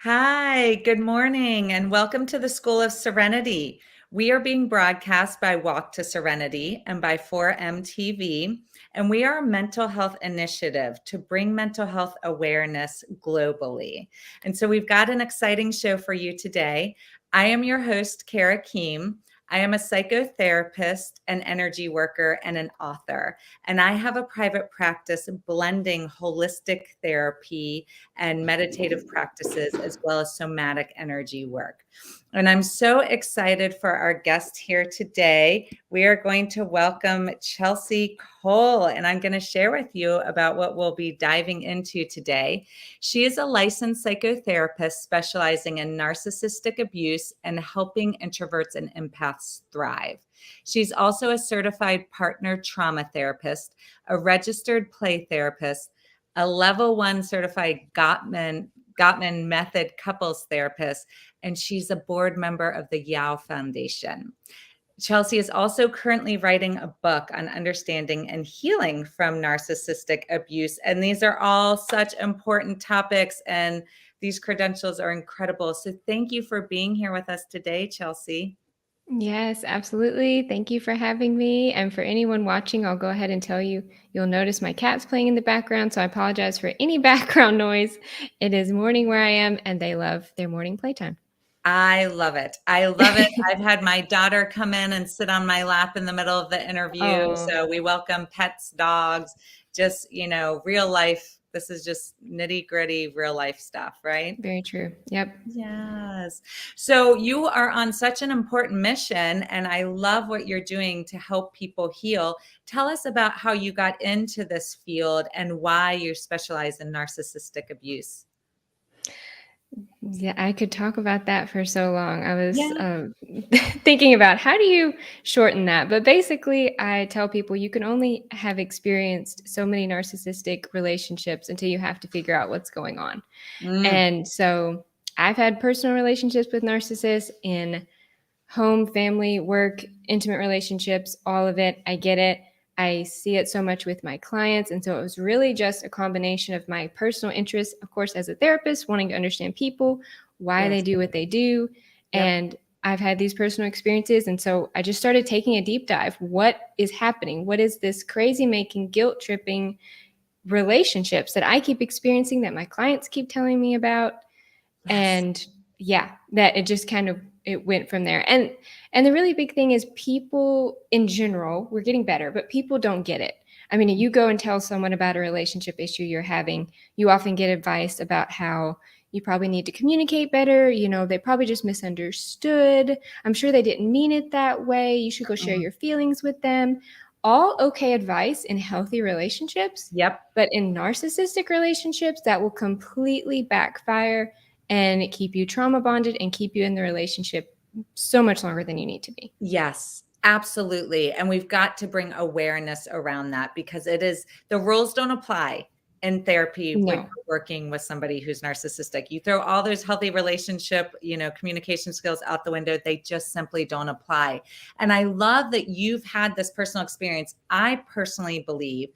Hi, good morning, and welcome to the School of Serenity. We are being broadcast by Walk to Serenity and by 4MTV, and we are a mental health initiative to bring mental health awareness globally. And so we've got an exciting show for you today. I am your host, Kihm. I am a psychotherapist, an energy worker, and an author. And I have a private practice blending holistic therapy and meditative practices, as well as somatic energy work. And I'm so excited for our guest here today. We are going to welcome Chelsea Cole, and I'm going to share with you about what we'll be diving into today. She is a licensed psychotherapist specializing in narcissistic abuse and helping introverts and empaths thrive. She's also a certified partner trauma therapist, a registered play therapist, a level 1 certified Gottman method couples therapist, and she's a board member of the Yao Foundation. Chelsea is also currently writing a book on understanding and healing from narcissistic abuse. And these are all such important topics, and these credentials are incredible. So thank you for being here with us today, Chelsea. Yes, absolutely. Thank you for having me. And for anyone watching, I'll go ahead and tell you, you'll notice my cat's playing in the background. So I apologize for any background noise. It is morning where I am, and they love their morning playtime. I love it. I love it. I've had my daughter come in and sit on my lap in the middle of the interview. Oh, So we welcome pets, dogs, just, real life. This is just nitty gritty real life stuff, right? very true. Yep. Yes. So you are on such an important mission, and I love what you're doing to help people heal. Tell us about how you got into this field and why you specialize in narcissistic abuse. Yeah, I could talk about that for so long. I was Yeah. thinking about how do you shorten that? But basically, I tell people you can only have experienced so many narcissistic relationships until you have to figure out what's going on. Mm, And so I've had personal relationships with narcissists in home, family, work, intimate relationships, all of it. I get it. I see it so much with my clients. And so it was really just a combination of my personal interests, of course, as a therapist, wanting to understand people, why they yes. do what they do. Yep. And I've had these personal experiences. And so I just started taking a deep dive. What is happening? What is this crazy making, guilt tripping relationships that I keep experiencing that my clients keep telling me about? Yes. And yeah, that it just kind of it went from there. And the really big thing is people in general, we're getting better, but people don't get it. I mean, you go and tell someone about a relationship issue you're having, you often get advice about how you probably need to communicate better. They probably just misunderstood. I'm sure they didn't mean it that way. You should go share Mhm. your feelings with them. All okay advice in healthy relationships, Yep. but in narcissistic relationships, that will completely backfire and keep you trauma bonded and keep you in the relationship so much longer than you need to be. Yes, absolutely. And we've got to bring awareness around that because the rules don't apply in therapy when No. you're working with somebody who's narcissistic. You throw all those healthy relationship, communication skills out the window. They just simply don't apply. And I love that you've had this personal experience. I personally believe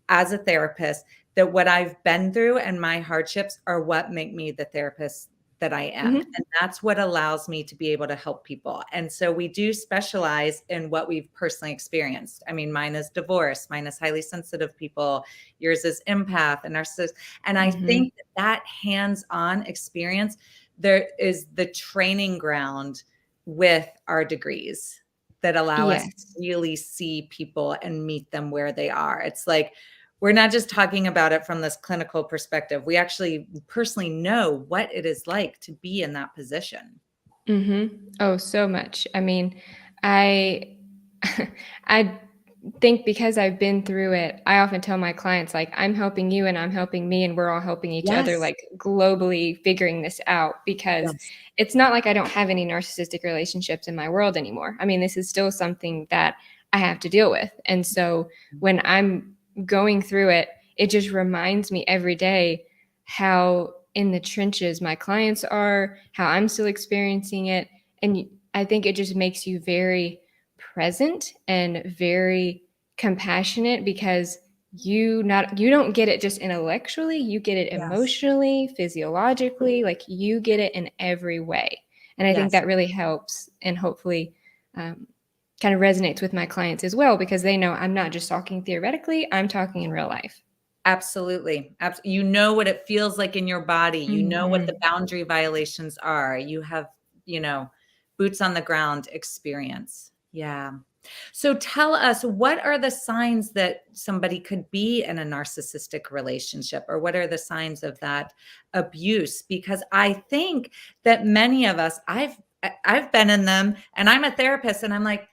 as a therapist that what I've been through and my hardships are what make me the therapist that I am. Mm-hmm. And that's what allows me to be able to help people. And so we do specialize in what we've personally experienced. I mean, mine is divorce, mine is highly sensitive people, yours is empath and narcissist. And I Mm-hmm. think that hands-on experience, there is the training ground with our degrees that allow us to Yes. really see people and meet them where they are. It's like, we're not just talking about it from this clinical perspective. We actually personally know what it is like to be in that position. Mm-hmm. Oh, so much. I mean, I I think because I've been through it, I often tell my clients, like, I'm helping you and I'm helping me, and we're all helping each other, Yes. like globally figuring this out because Yes. it's not like I don't have any narcissistic relationships in my world anymore. I mean, this is still something that I have to deal with. And so when I'm going through it, it just reminds me every day how in the trenches my clients are, how I'm still experiencing it. And I think it just makes you very present and very compassionate because you don't get it just intellectually, you get it Yes. emotionally, physiologically, like you get it in every way. And I think Yes. that really helps, and hopefully um, kind of resonates with my clients as well, because they know I'm not just talking theoretically, I'm talking in real life. Absolutely. You know what it feels like in your body. You know what the Hmm. boundary violations are. You have, you know, boots on the ground experience. Yeah. So tell us, what are the signs that somebody could be in a narcissistic relationship, or what are the signs of that abuse? Because I think that many of us, I've been in them, and I'm a therapist, and I'm like,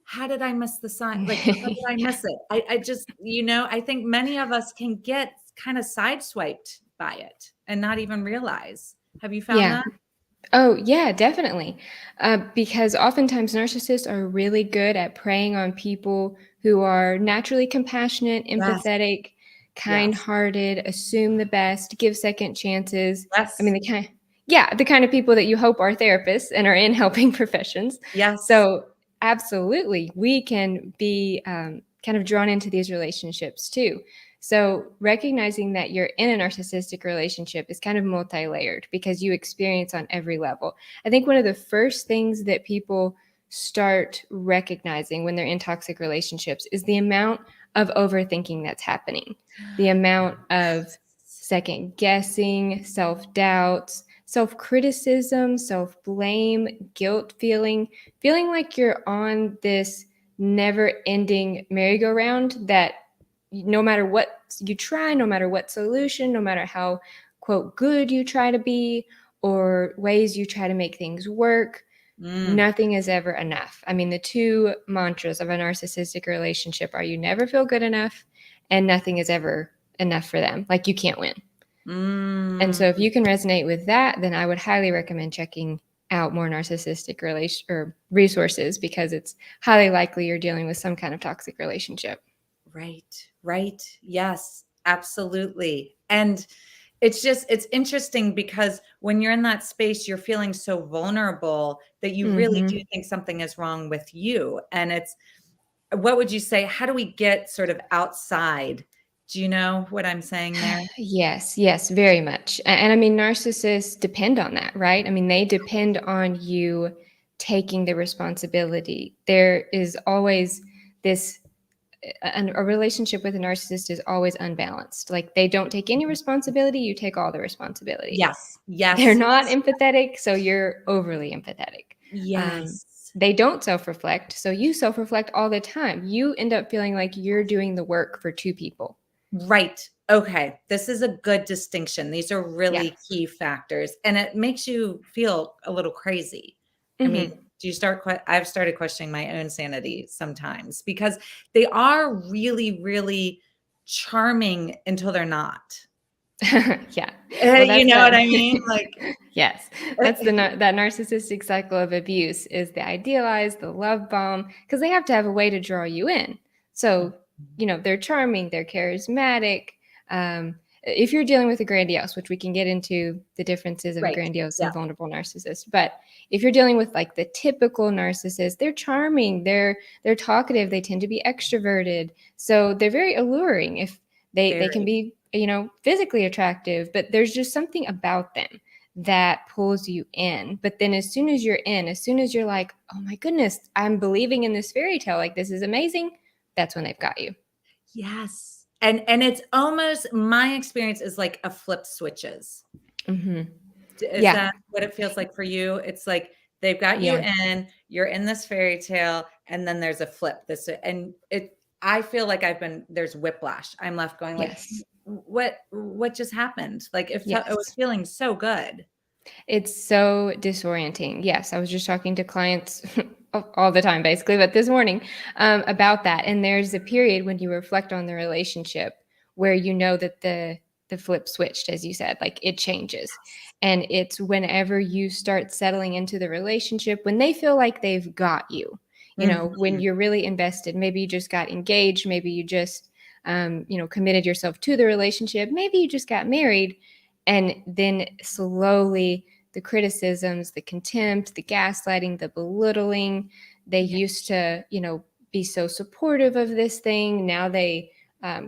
how did I miss the sign? Like, how did I Yeah. miss it? I just, I think many of us can get kind of sideswiped by it and not even realize. Have you found Yeah. that? Oh, yeah, definitely. Because oftentimes narcissists are really good at preying on people who are naturally compassionate, Yes. empathetic, Yes. kind-hearted, assume the best, give second chances. I mean, Yes. the kind of people that you hope are therapists and are in helping professions. Yes. So, absolutely, we can be kind of drawn into these relationships too. So, recognizing that you're in a narcissistic relationship is kind of multi layered because you experience on every level. I think one of the first things that people start recognizing when they're in toxic relationships is the amount of overthinking that's happening, the amount of second guessing, self doubts, self criticism, self blame, guilt feeling like you're on this never ending merry-go-round that no matter what you try, no matter what solution, no matter how, quote, good you try to be, or ways you try to make things work, Mm. nothing is ever enough. I mean, the two mantras of a narcissistic relationship are you never feel good enough, and nothing is ever enough for them. Like you can't win. And Mm. so if you can resonate with that, then I would highly recommend checking out more narcissistic relation or resources, because it's highly likely you're dealing with some kind of toxic relationship. Right, right. Yes, absolutely. And it's interesting because when you're in that space, you're feeling so vulnerable that you really do Hmm. think something is wrong with you. And what would you say? How do we get sort of outside? Do you know what I'm saying there? Yes, yes, very much. And I mean, narcissists depend on that, right? I mean, they depend on you taking the responsibility. There is always this a relationship with a narcissist is always unbalanced. Like they don't take any responsibility, you take all the responsibility. Yes, They're yes, not empathetic, so you're overly empathetic. Um, yes. they don't self reflect, so you self reflect all the time. You end up feeling like you're doing the work for two people. Right. Okay. This is a good distinction. These are Yeah. really key factors, and it makes you feel a little crazy. I mean, Hmm. do you start I've started questioning my own sanity sometimes because they are really, really charming until they're not. Yeah. Well, You that's know that. what I mean? Like, Yes, that's that narcissistic cycle of abuse is the idealize, the love bomb, because they have to have a way to draw you in. So, they're charming, they're charismatic. If you're dealing with a grandiose, which we can get into the differences of a right. grandiose Yeah. and vulnerable narcissist, but if you're dealing with like the typical narcissist, they're charming, they're talkative, they tend to be extroverted, so they're very alluring. If they can Very. be physically attractive, but there's just something about them that pulls you in. But then as soon as you're in, as soon as you're like, oh my goodness, I'm believing in this fairy tale, like this is amazing, that's when they've got you. Yes. And it's almost, my experience is like a flip switches. Hmm. Is Yeah. that what it feels like for you? It's like they've got you Yeah. in, you're in this fairy tale, and then there's a flip. And I feel like there's whiplash. I'm left going like, Yes. what just happened? Like it was Yes. feeling so good. It's so disorienting. Yes, I was just talking to clients all the time, basically, but this morning about that. And there's a period when you reflect on the relationship where you know that the flip switched, as you said, like it changes. And it's whenever you start settling into the relationship, when they feel like they've got you, when Mhm. you're really invested. Maybe you just got engaged, maybe you just committed yourself to the relationship, maybe you just got married, and then slowly the criticisms, the contempt, the gaslighting, the belittling, they Yeah. used to, be so supportive of this thing. Now they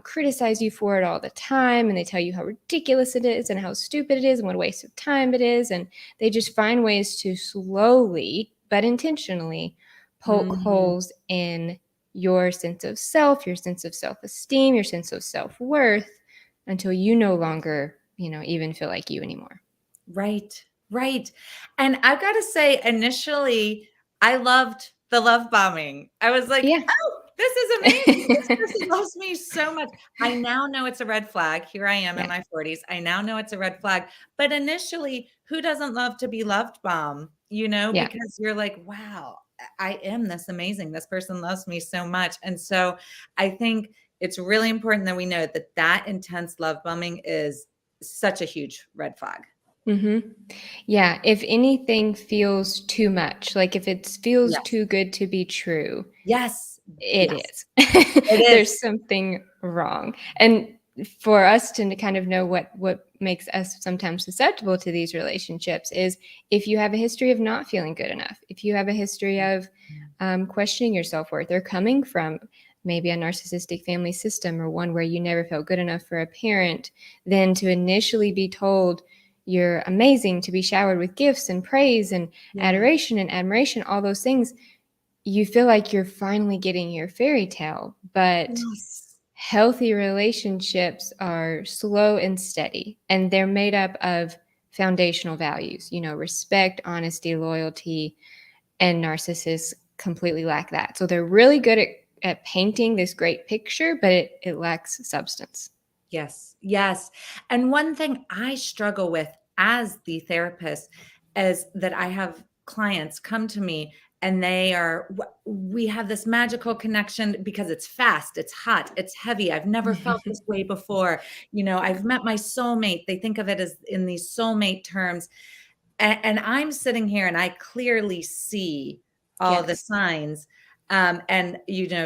criticize you for it all the time, and they tell you how ridiculous it is and how stupid it is and what a waste of time it is. And they just find ways to slowly but intentionally poke Mhm. holes in your sense of self, your sense of self-esteem, your sense of self-worth until you no longer, even feel like you anymore. Right, right. And I've gotta say, initially, I loved the love bombing. I was like, Yeah. "Oh, this is amazing. This person loves me so much." I now know it's a red flag. Here I am in Yeah. my 40s. I now know it's a red flag. But initially, who doesn't love to be loved bomb? Yeah. Because you're like, "Wow, I am this amazing. This person loves me so much." And so I think it's really important that we know that that intense love bombing is such a huge red flag. Mhm. Yeah, if anything feels too much, like if it feels Yes. too good to be true, Yes. it Yes. is. It is. There's something wrong. And for us to kind of know what makes us sometimes susceptible to these relationships is if you have a history of not feeling good enough, if you have a history of questioning your self-worth or coming from maybe a narcissistic family system or one where you never felt good enough for a parent, then to initially be told you're amazing, to be showered with gifts and praise and Yeah. adoration and admiration, all those things, you feel like you're finally getting your fairy tale. But Yes. healthy relationships are slow and steady, and they're made up of foundational values, respect, honesty, loyalty, and narcissists completely lack that. So they're really good at painting this great picture, but it lacks substance. Yes. Yes. And one thing I struggle with as the therapist is that I have clients come to me and we have this magical connection because it's fast, it's hot, it's heavy. I've never felt this way before. I've met my soulmate. They think of it as in these soulmate terms. And I'm sitting here and I clearly see all the Yes. signs, and,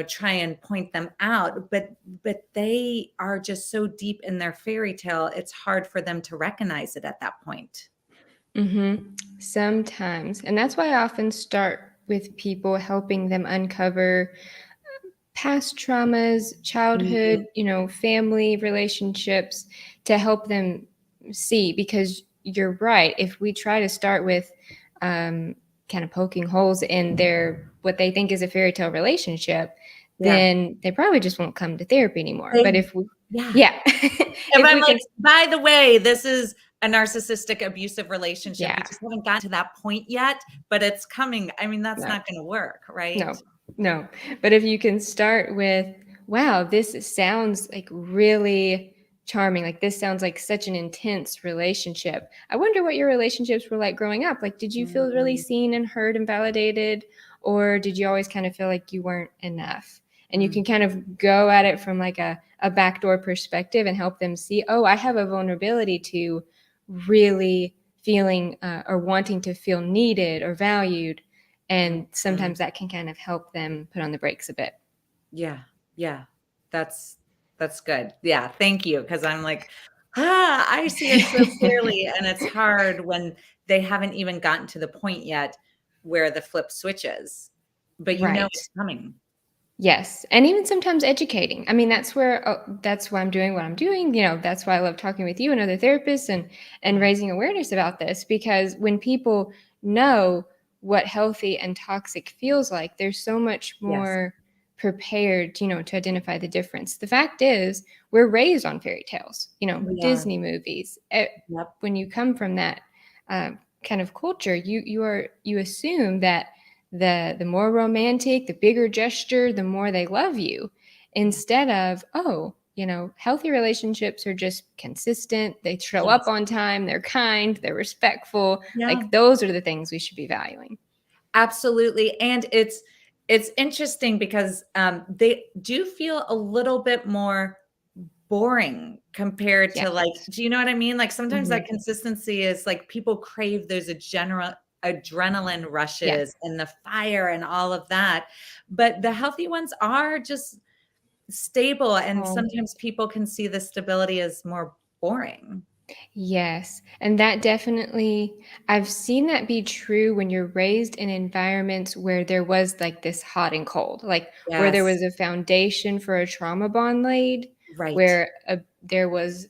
try and point them out, but they are just so deep in their fairy tale, it's hard for them to recognize it at that point. Sometimes. And that's why I often start with people helping them uncover past traumas, Mhm. childhood, family relationships to help them see. Because you're right. If we try to start with kind of poking holes in their what they think is a fairy tale relationship, Yeah. then they probably just won't come to therapy anymore. But They if we, Yeah. yeah, If if I'm we like, can, "By the way, this is a narcissistic abusive relationship. We yeah, just haven't gotten to that point yet, but it's coming." I mean, that's no. not gonna work, right? No, no. But if you can start with, wow, this sounds like really charming. Like this sounds like such an intense relationship. I wonder what your relationships were like growing up. Like, did you feel really Mm, seen and heard and validated? Or did you always kind of feel like you weren't enough? And you mm, can kind of go at it from like a backdoor perspective and help them see, oh, I have a vulnerability to really feeling or wanting to feel needed or valued, and mhm. sometimes that can kind of help them put on the brakes a bit. Yeah, yeah. That's that's good. Yeah, thank you. Because 'cause I'm like, I see it so clearly," and it's hard when they haven't even gotten to the point yet where the flip switches, but Right. it's coming. Yes, and even sometimes educating. I mean, that's why I'm doing what I'm doing. That's why I love talking with you and other therapists and Yeah. raising awareness about this, because when people know what healthy and toxic feels like, they're so much Yes. more prepared, to identify the difference. The fact is, we're raised on fairy tales, We are. Disney movies. Yep. When you come from that kind of culture, you assume that the more romantic, the bigger gesture, the more they love you, Yeah. instead of, oh, healthy relationships are just consistent, they show up Yes. on time, they're kind, they're respectful. Yeah. Like those are the things we should be valuing. Absolutely, and it's interesting because, they do feel a little bit more boring compared to, like, Yes. do you know what I mean? Like, sometimes that Mhm. consistency is like people crave those adrenaline Yeah. rushes and the fire and all of that, but the healthy ones are just stable, and Oh, sometimes people can see the stability as more boring. yes. And that definitely, I've seen that be true when you're raised in environments where there was like this hot and cold, like where there Yes. was a foundation for a trauma bond laid. Right. where there was,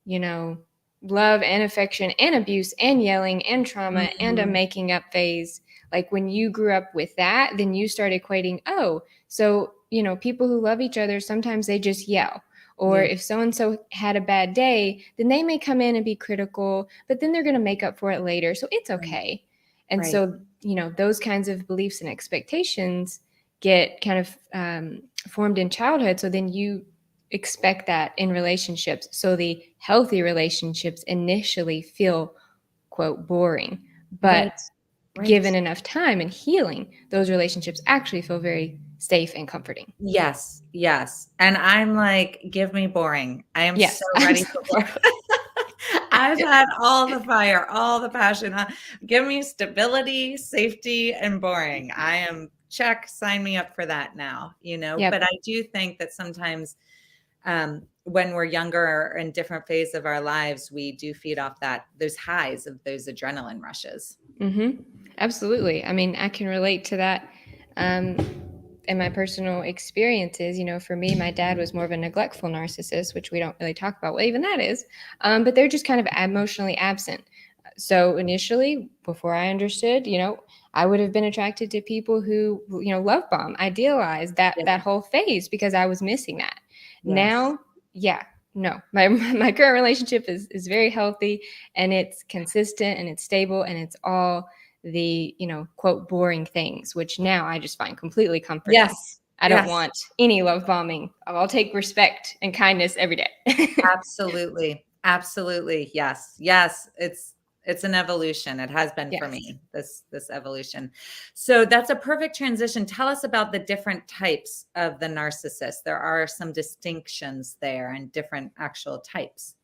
you know, love and affection and abuse and yelling and trauma and a Mhm. making up phase. Like when you grew up with that, then you start equating, oh, so, people who love each other, sometimes they just yell. Or Yeah. if so and so had a bad day, then they may come in and be critical, but then they're going to make up for it later. So it's Right. okay. And Right. so, those kinds of beliefs and expectations get kind of formed in childhood. So then you expect that in relationships. So the healthy relationships initially feel, quote, boring. But Right. Right. given enough time and healing, those relationships actually feel very safe and comforting. Yes. Yes. And I'm like, give me boring. I am so Yes, ready for absolutely. boring. I've had all the fire, all the passion. Give me stability, safety, and boring. I am check, sign me up for that now, But Yep. I do think that sometimes when we're younger or in different phase of our lives, we do feed off those highs of those adrenaline rushes. Mm-hmm. Absolutely. I mean, I can relate to that. Um, in my personal experiences, for me, my dad was more of a neglectful narcissist, which we don't really talk about what even that is. But they're just kind of emotionally absent. So initially, before I understood, I would have been attracted to people who, love bomb, idealize Yeah. that whole phase because I was missing that. Yes. Now, yeah, no, my current relationship is very healthy and it's consistent and it's stable and it's all the, quote, boring things, which now I just find completely comforting. Yes. I don't Yes. want any love bombing. I'll take respect and kindness every day. Absolutely. Absolutely. Yes. Yes. It's an evolution. It has been for Yes. me, this evolution. So that's a perfect transition. Tell us about the different types of the narcissist. There are some distinctions there and different actual types.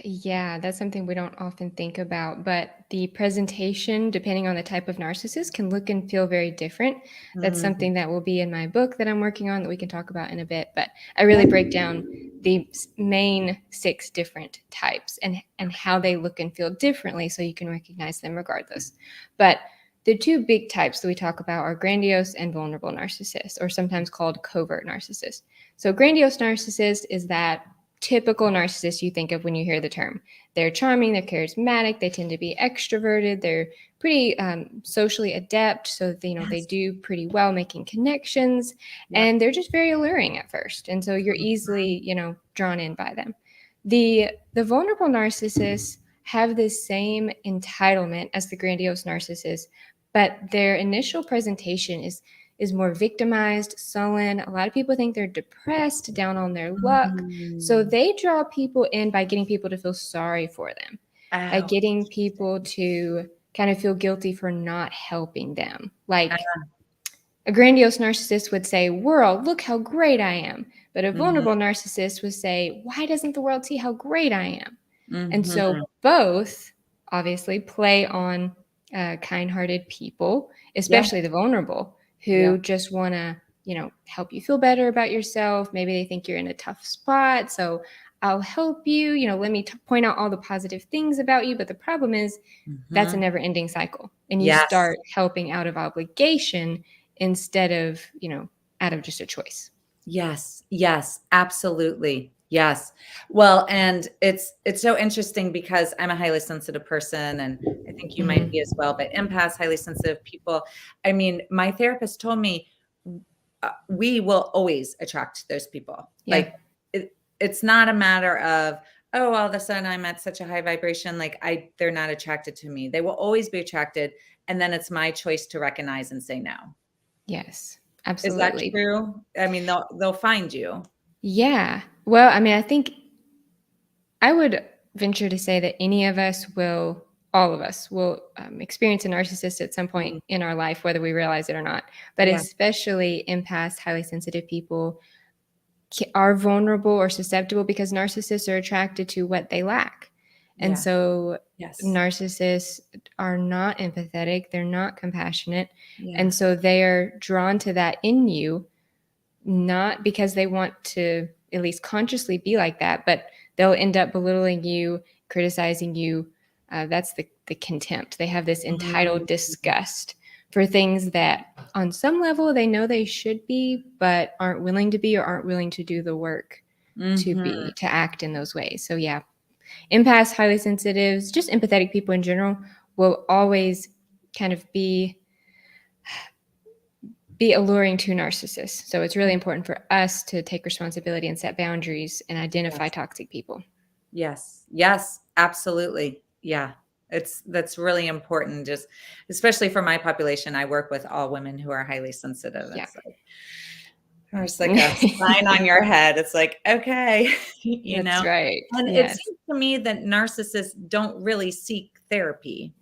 Yeah, that's something we don't often think about, but the presentation, depending on the type of narcissist, can look and feel very different. That's Mhm. something that will be in my book that I'm working on that we can talk about in a bit, but I really Yeah. break down the main 6 different types and how they look and feel differently so you can recognize them regardless. But the 2 big types that we talk about are grandiose and vulnerable narcissists, or sometimes called covert narcissists. So grandiose narcissist is that typical narcissist you think of when you hear the term. They're charming, they're charismatic, they tend to be extroverted, they're pretty socially adept, so they Yes. do pretty well making connections, Yep. and they're just very alluring at first, and so you're Mhm. easily drawn in by them. The vulnerable narcissists have this same entitlement as the grandiose narcissist, but their initial presentation is more victimized, sullen. A lot of people think they're depressed, down on their luck. So Mm. they draw people in by getting people to feel sorry for them, by Oh, getting people interesting. to kind of feel guilty for not helping them. Like Uh, a grandiose narcissist would say, "World, look how great I am." But a mhm. vulnerable narcissist would say, "Why doesn't the world see how great I am?" And so Mhm. both obviously play on kind hearted people, Yeah. especially the vulnerable, Yeah. who just want to, help you feel better about yourself. Maybe they think you're in a tough spot. So I'll help you. Let me point out all the positive things about you. But the problem is that's a Mhm. never ending cycle. And you Yes. start helping out of obligation instead of, out of just a choice. Yes, yes, absolutely. Yes. Well, and it's so interesting because I'm a highly sensitive person and I think you might be as Hmm. well, but empaths, highly sensitive people. I mean, my therapist told me we will always attract those people. Yeah. Like it's not a matter of, oh, all of a sudden I'm at such a high vibration, like they're not attracted to me. They will always be attracted. And then it's my choice to recognize and say no. Yes. Is that Absolutely. true? I mean, they'll find you. Yeah. Well, I mean, I think I would venture to say that any of us will, all of us will experience a narcissist at some point Mhm. in our life, whether we realize it or not. But Yeah. especially empaths, highly sensitive people are vulnerable or susceptible because narcissists are attracted to what they lack. And Yeah. so Yes. narcissists are not empathetic, they're not compassionate. Yeah. And so they are drawn to that in you, not because they want to at least consciously be like that, but they'll end up belittling you, criticizing you. That's the contempt. They have this entitled Mhm. disgust for things that, on some level, they know they should be, but aren't willing to be or aren't willing to do the work. Mm-hmm. to act in those ways. So yeah, empaths, highly sensitives, just empathetic people in general will always kind of be alluring to narcissists. So it's really important for us to take responsibility and set boundaries and identify Yes. toxic people. Yes. Yes. Absolutely. Yeah. That's really important. Just especially for my population, I work with all women who are highly sensitive. Yeah. It's like there's like a sign on your head. It's like, okay, That's right. And it Yes. seems to me that narcissists don't really seek therapy.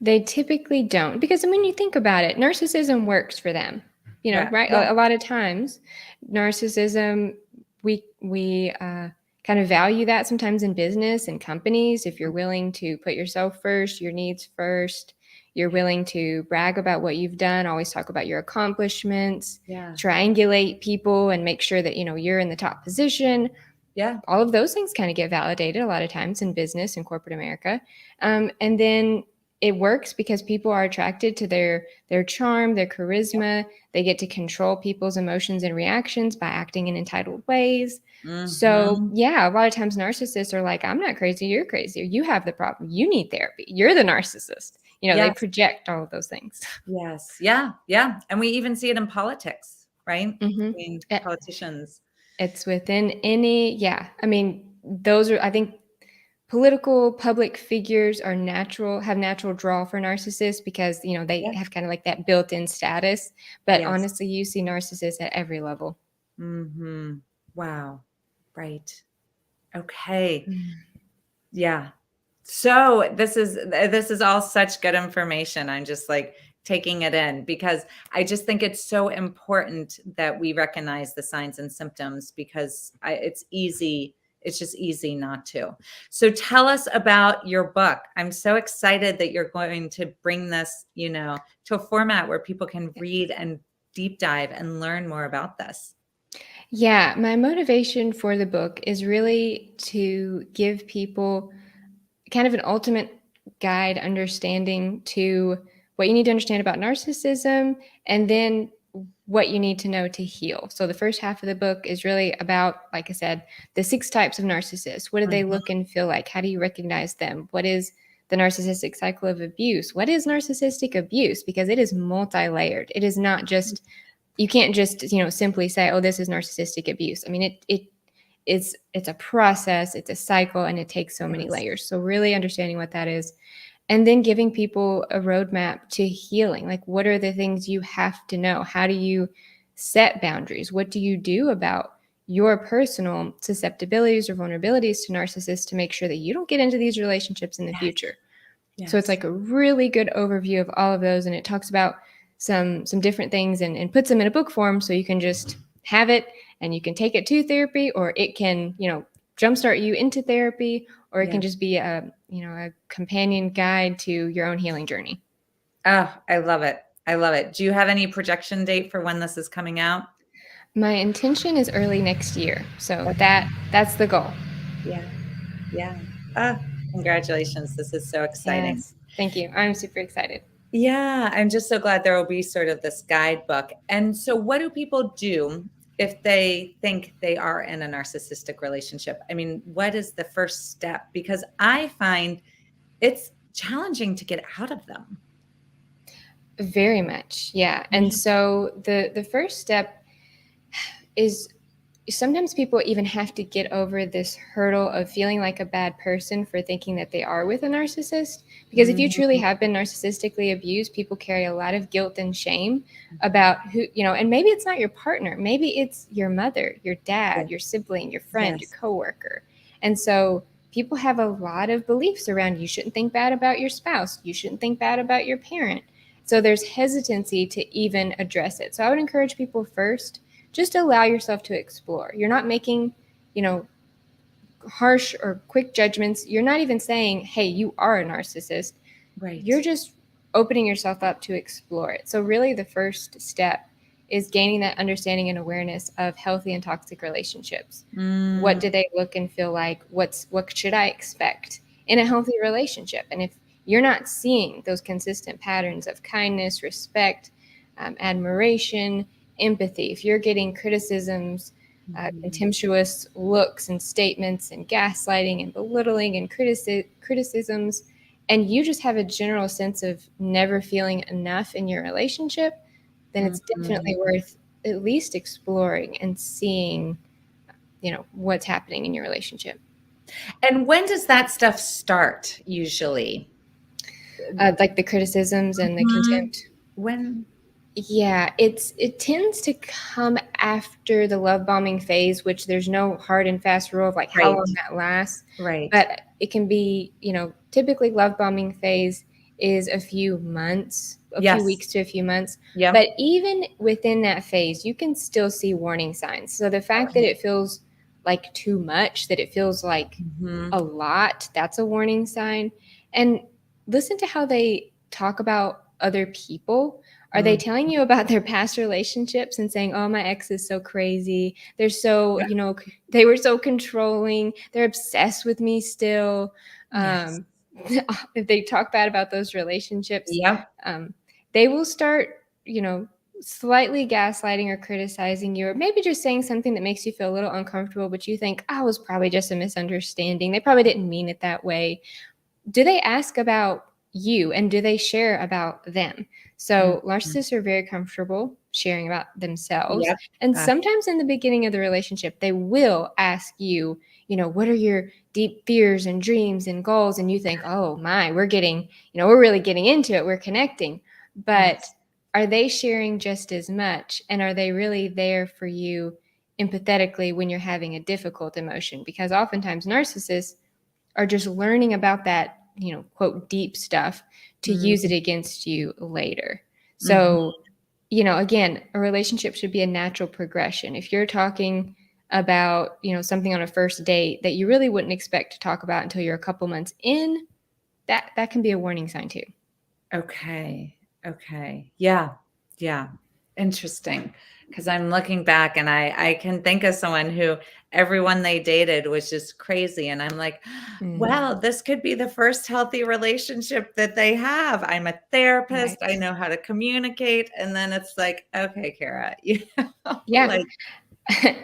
They typically don't, because when you think about it, narcissism works for them, Right. right? Yeah. A lot of times, narcissism, we kind of value that sometimes in business and companies. If you're willing to put yourself first, your needs first, you're willing to brag about what you've done, always talk about your accomplishments, Yeah. triangulate people and make sure that, you're in the top position. Yeah. All of those things kind of get validated a lot of times in business and corporate America. And then it works because people are attracted to their charm, their charisma. They get to control people's emotions and reactions by acting in entitled ways. So Mm-hmm. yeah, a lot of times narcissists are like, I'm not crazy, you're crazy. You have the problem. You need therapy. You're the narcissist. They Yes. project all of those things. Yes. Yeah. Yeah. And we even see it in politics, right? Mm-hmm. I mean, politicians. It's within any, yeah. I mean, those are, I think, political public figures have natural draw for narcissists because they Yeah. have kind of like that built-in status, but Yes. honestly you see narcissists at every level. Mm-hmm. Wow. Right. Okay. Yeah. So this is all such good information. I'm just like taking it in because I just think it's so important that we recognize the signs and symptoms because it's just easy not to. So tell us about your book. I'm so excited that you're going to bring this, to a format where people can read and deep dive and learn more about this. Yeah, my motivation for the book is really to give people kind of an ultimate guide understanding to what you need to understand about narcissism and then what you need to know to heal. So the first half of the book is really about, like I said, the 6 types of narcissists. What do they Mhm. look and feel like? How do you recognize them? What is the narcissistic cycle of abuse? What is narcissistic abuse? Because it is multi-layered. It is not just, you can't just, simply say, oh, this is narcissistic abuse. I mean, it's a process, it's a cycle, and it takes so many Yes. layers. So really understanding what that is, and then giving people a roadmap to healing. Like, what are the things you have to know? How do you set boundaries? What do you do about your personal susceptibilities or vulnerabilities to narcissists to make sure that you don't get into these relationships in the Yes. future? So it's Yes. like a really good overview of all of those, and it talks about some different things and puts them in a book form so you can just have it and you can take it to therapy, or it can, jumpstart you into therapy, or it can Yes. just be a companion guide to your own healing journey. Oh, I love it. I love it. Do you have any projection date for when this is coming out? My intention is early next year. So Okay. that's the goal. Yeah. Yeah. Ah, congratulations. This is so exciting. Yes. Thank you. I'm super excited. Yeah, I'm just so glad there will be sort of this guidebook. And so what do people do if they think they are in a narcissistic relationship? I mean, what is the first step? Because I find it's challenging to get out of them. Very much. Yeah. And Yeah. so the first step is, sometimes people even have to get over this hurdle of feeling like a bad person for thinking that they are with a narcissist. Because if you truly Mhm. have been narcissistically abused, people carry a lot of guilt and shame about who, and maybe it's not your partner, maybe it's your mother, your Yeah. dad, your sibling, your friend, your Yes. coworker. And so people have a lot of beliefs around, you shouldn't think bad about your spouse, you shouldn't think bad about your parent. So there's hesitancy to even address it. So I would encourage people first, just allow yourself to explore. You're not making, harsh or quick judgments. You're not even saying, hey, you are a narcissist. Right. You're just opening yourself up to explore it. So really the first step is gaining that understanding and awareness of healthy and toxic relationships. What Mm, do they look and feel like? What should I expect in a healthy relationship? And if you're not seeing those consistent patterns of kindness, respect, admiration, empathy, if you're getting criticisms contemptuous looks and statements and gaslighting and belittling and criticisms, and you just have a general sense of never feeling enough in your relationship, then it's Mhm. definitely worth at least exploring and seeing, what's happening in your relationship. And when does that stuff start usually? Like the criticisms and the Mhm. contempt. When? Yeah, it tends to come after the love bombing phase, which there's no hard and fast rule of like how Right, long that lasts, right. but it can be, typically love bombing phase is a few months, a few Yes. weeks to a few months. Yep. But even within that phase, you can still see warning signs. So the fact that Okay. it feels like too much, that it feels like Mhm. a lot, that's a warning sign. And listen to how they talk about other people. Are they Mm. telling you about their past relationships and saying, "Oh, my ex is so crazy. They're so, Yep. they were so controlling. They're obsessed with me still." Yes. Um, if they talk bad about those relationships, Yep. um, they will start, slightly gaslighting or criticizing you, or maybe just saying something that makes you feel a little uncomfortable, but you think, "Oh, it was probably just a misunderstanding. They probably didn't mean it that way." Do they ask about you and do they share about them? So Mhm. narcissists are very comfortable sharing about themselves. Yep. And Uh, sometimes in the beginning of the relationship, they will ask you, what are your deep fears and dreams and goals? And you think, oh my, we're really getting into it. We're connecting. But yes. are they sharing just as much? And are they really there for you empathetically when you're having a difficult emotion? Because oftentimes narcissists are just learning about that, quote, deep stuff to use it Mhm. against you later. Mhm. So, again, a relationship should be a natural progression. If you're talking about, something on a first date that you really wouldn't expect to talk about until you're a couple months in, that can be a warning sign too. Okay. Okay. Yeah. Yeah. Interesting. Because I'm looking back and I can think of someone who everyone they dated was just crazy. And I'm like, Mm, well, this could be the first healthy relationship that they have. I'm a therapist. right. I know how to communicate. And then it's like, okay, Kara, Yeah. like,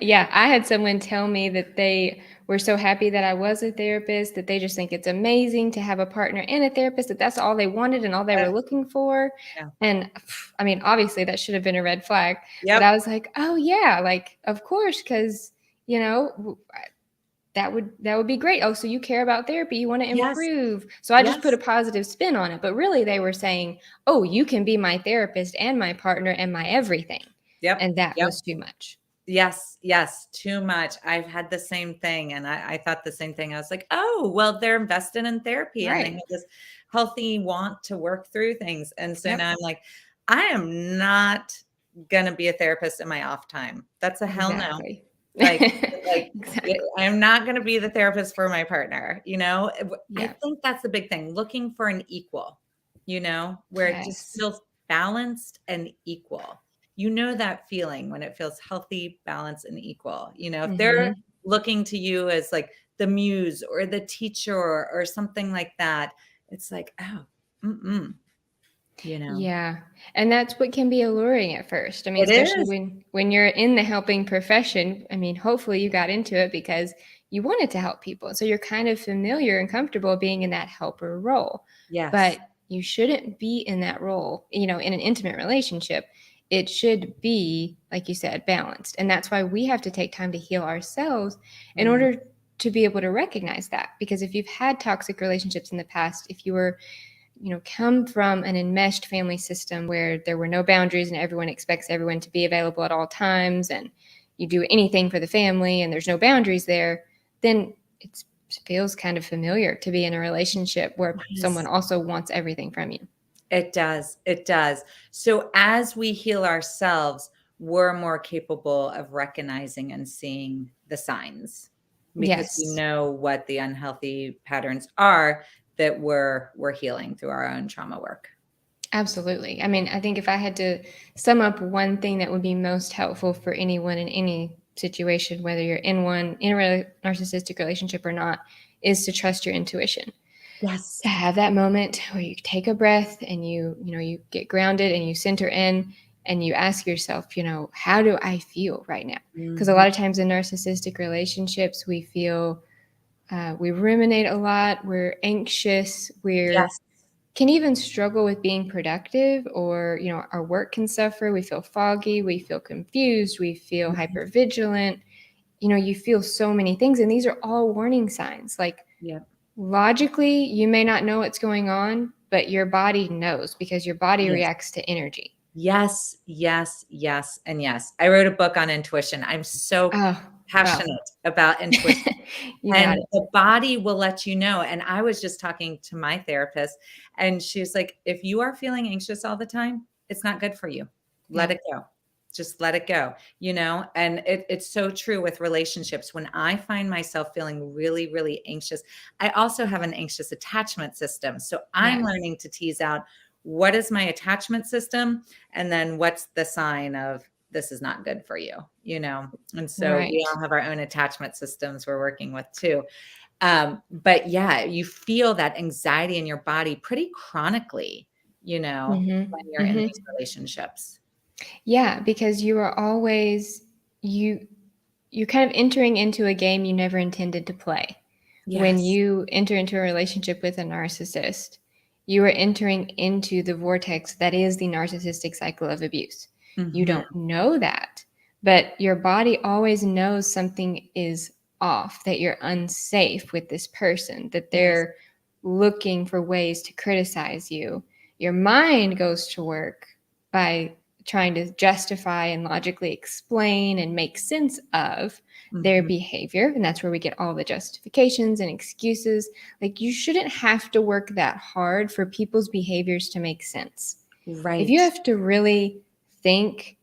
Yeah, I had someone tell me that they were so happy that I was a therapist, that they just think it's amazing to have a partner and a therapist, that that's all they wanted and all they were looking for. yeah. And I mean, obviously that should have been a red flag, but I Yep. was like, "Oh yeah, like of course cuz that would be great. Oh, so you care about therapy, you want to Yes. improve." So I just put a Yes. positive spin on it, but really they were saying, "Oh, you can be my therapist and my partner and my everything." Yep. And that Yep. was too much. Yes, yes, too much. I've had the same thing, and I thought the same thing. I was like, "Oh, well, they're invested in therapy, and they Right. have this healthy want to work through things." And so Yep. now I'm like, "I am not gonna be a therapist in my off time. That's a hell no." Exactly. Like, Exactly. I'm not gonna be the therapist for my partner, I Yeah. think that's the big thing, looking for an equal, where it just Yes. feels balanced and equal. You know that feeling when it feels healthy, balanced, and equal, if they're Mhm. looking to you as, like, the muse or the teacher or something like that, it's like, "Oh, mm-mm," you know? Yeah, and that's what can be alluring at first. I mean, It especially is. when you're in the helping profession. I mean, hopefully you got into it because you wanted to help people. So you're kind of familiar and comfortable being in that helper role. Yes. But you shouldn't be in that role, in an intimate relationship. It should be, like you said, balanced. And that's why we have to take time to heal ourselves in Mm, order to be able to recognize that. Because if you've had toxic relationships in the past, if you were come from an enmeshed family system where there were no boundaries and everyone expects everyone to be available at all times and you do anything for the family and there's no boundaries there, then it feels kind of familiar to be in a relationship where someone yes. also wants everything from you. It does, it does. So as we heal ourselves, we're more capable of recognizing and seeing the signs because we Yes. know what the unhealthy patterns are that we're healing through our own trauma work. Absolutely. I mean, I think if I had to sum up one thing that would be most helpful for anyone in any situation, whether you're in a narcissistic relationship or not, is to trust your intuition. Yes. To have that moment where you take a breath and you get grounded and you center in and you ask yourself, how do I feel right now? Because a Mhm. lot of times in narcissistic relationships, we feel we ruminate a lot, we're anxious, we're Yes. can even struggle with being productive, or our work can suffer. We feel foggy, we feel confused, we feel Mhm. hypervigilant. You feel so many things, and these are all warning signs. Like, Yep. logically, you may not know what's going on, but your body knows because your body Yes. reacts to energy. Yes, yes, yes, and yes. I wrote a book on intuition. I'm so Oh, well, passionate about intuition. you got And it. the body will let you know. And I was just talking to my therapist, and she's like, if you are feeling anxious all the time, it's not good for you. Let Yeah. it go. Just let it go, And it's so true with relationships. When I find myself feeling really, really anxious, I also have an anxious attachment system. So I'm Yes. learning to tease out what is my attachment system, and then what's the sign of this is not good for you. And so we Right. all have our own attachment systems we're working with too. But yeah, you feel that anxiety in your body pretty chronically, when Mm-hmm. you're in Mm-hmm. these relationships. Yeah, because you are always you you're kind of entering into a game you never intended to play. When Yes. you enter into a relationship with a narcissist, you are entering into the vortex that is the narcissistic cycle of abuse. You Mhm. don't know that, but your body always knows something is off, that you're unsafe with this person, that Yes. they're looking for ways to criticize you. Your mind goes to work by trying to justify and logically explain and make sense of their Mhm. behavior. And that's where we get all the justifications and excuses. Like, you shouldn't have to work that hard for people's behaviors to make sense. If you Right. have to really think,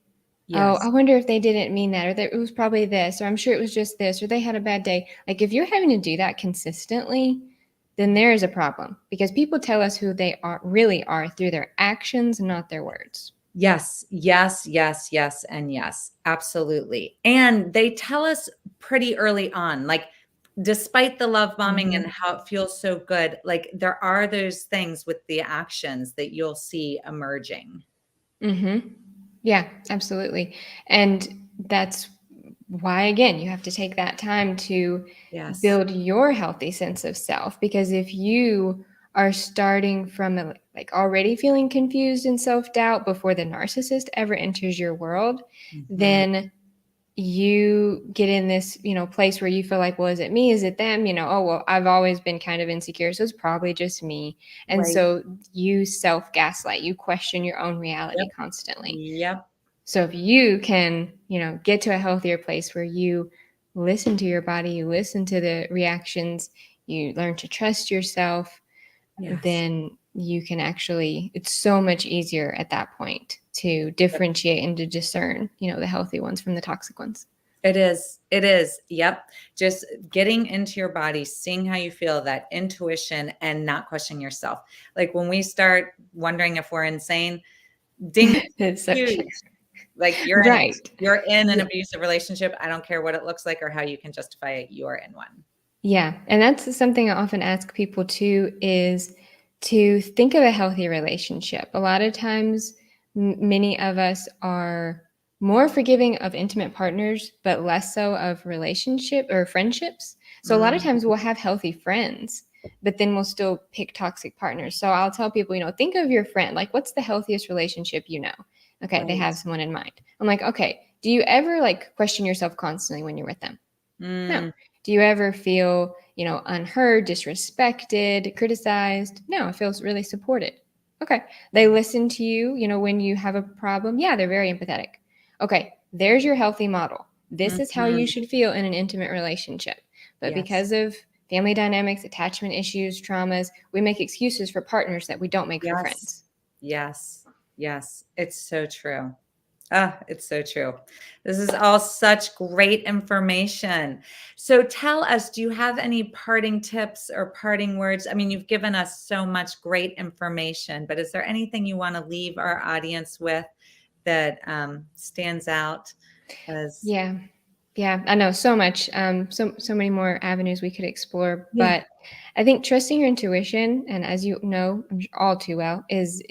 oh, I Yes. wonder if they didn't mean that, or that it was probably this, or I'm sure it was just this, or they had a bad day. Like, if you're having to do that consistently, then there is a problem, because people tell us who they really are through their actions, not their words. Yes, yes, yes, yes, and yes, absolutely. And they tell us pretty early on, like, despite the love bombing and Mm-hmm. how it feels so good, like, there are those things with the actions that you'll see emerging. Mm-hmm. Yeah, absolutely. And that's why, again, you have to take that time to Yes. build your healthy sense of self. Because if you are starting from like already feeling confused and self doubt before the narcissist ever enters your world, Mhm. then you get in this place where you feel like, well, is it me, is it them, oh, well, I've always been kind of insecure, so it's probably just me. And Right. so you self gaslight, you question your own reality Yep. constantly. Yep. So if you can, get to a healthier place where you listen to your body, you listen to the reactions, you learn to trust yourself, Yes. then you can actually, it's so much easier at that point to Yep. differentiate and to discern, the healthy ones from the toxic ones. It is. It is. Yep. Just getting into your body, seeing how you feel, that intuition, and not questioning yourself. Like, when we start wondering if we're insane, ding, That's so huge. true. Like, you're in it. Right. You're in an Yeah. abusive relationship. I don't care what it looks like or how you can justify it. You're in one. Yeah. And that's something I often ask people too, is to think of a healthy relationship. A lot of times, many of us are more forgiving of intimate partners, but less so of relationship or friendships. So a lot of Mm, times we'll have healthy friends, but then we'll still pick toxic partners. So I'll tell people, think of your friend. Like, what's the healthiest relationship you know? Okay, they have right. someone in mind. I'm like, okay, do you ever like question yourself constantly when you're with them? No. Mm, Do you ever feel, unheard, disrespected, criticized? No, it feels really supported. Okay. They yeah. listen to you, when you have a problem. Yeah, they're very empathetic. Okay. There's your healthy model. This is how you Mhm. should feel in an intimate relationship. But Yes. because of family dynamics, attachment issues, traumas, we make excuses for partners that we don't make for Yes. friends. Yes. Yes. It's so true. Ah, it's so true. This is all such great information. So tell us, do you have any parting tips or parting words? I mean, you've given us so much great information, but is there anything you want to leave our audience with that stands out as, Yeah. Yeah, I know so much. So many more avenues we could explore, yeah, but I think trusting your intuition, and as you know all too well, is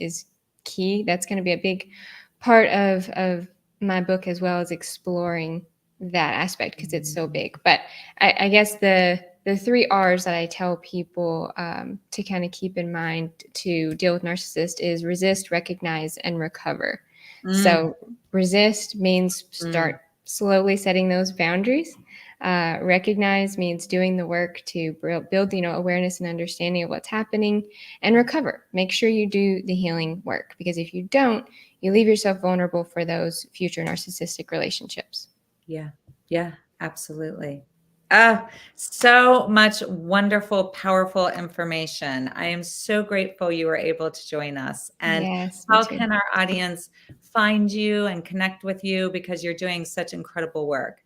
key. That's going to be a big part of my book as well is exploring that aspect because it's so big. But I guess the 3 R's that I tell people to kind of keep in mind to deal with narcissist is resist, recognize, and recover. Mm, So resist means mm. start slowly setting those boundaries. Recognize means doing the work to build, awareness and understanding of what's happening, and recover. Make sure you do the healing work, because if you don't, you leave yourself vulnerable for those future narcissistic relationships. Yeah. Yeah, absolutely. So much wonderful, powerful information. I am so grateful you were able to join us. And Yes, me how too. can our audience find you and connect with you, because you're doing such incredible work?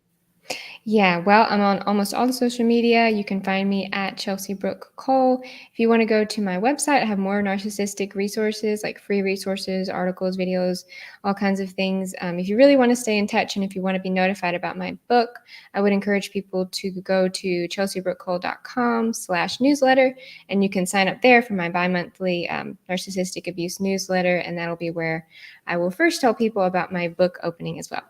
Yeah, well, I'm on almost all the social media. You can find me at Chelsea Brooke Cole. If you want to go to my website, I have more narcissistic resources, like free resources, articles, videos, all kinds of things. If you really want to stay in touch and if you want to be notified about my book, I would encourage people to go to chelseabrookecole.com/newsletter, and you can sign up there for my bi-monthly narcissistic abuse newsletter, and that'll be where I will first tell people about my book opening as well.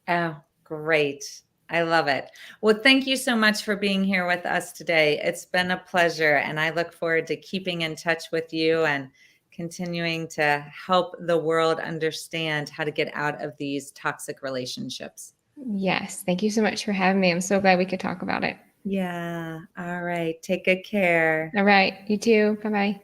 Oh, great. I love it. Well, thank you so much for being here with us today. It's been a pleasure, and I look forward to keeping in touch with you and continuing to help the world understand how to get out of these toxic relationships. Yes, thank you so much for having me. I'm so glad we could talk about it. Yeah. All right. Take good care. All right, you too. Bye bye.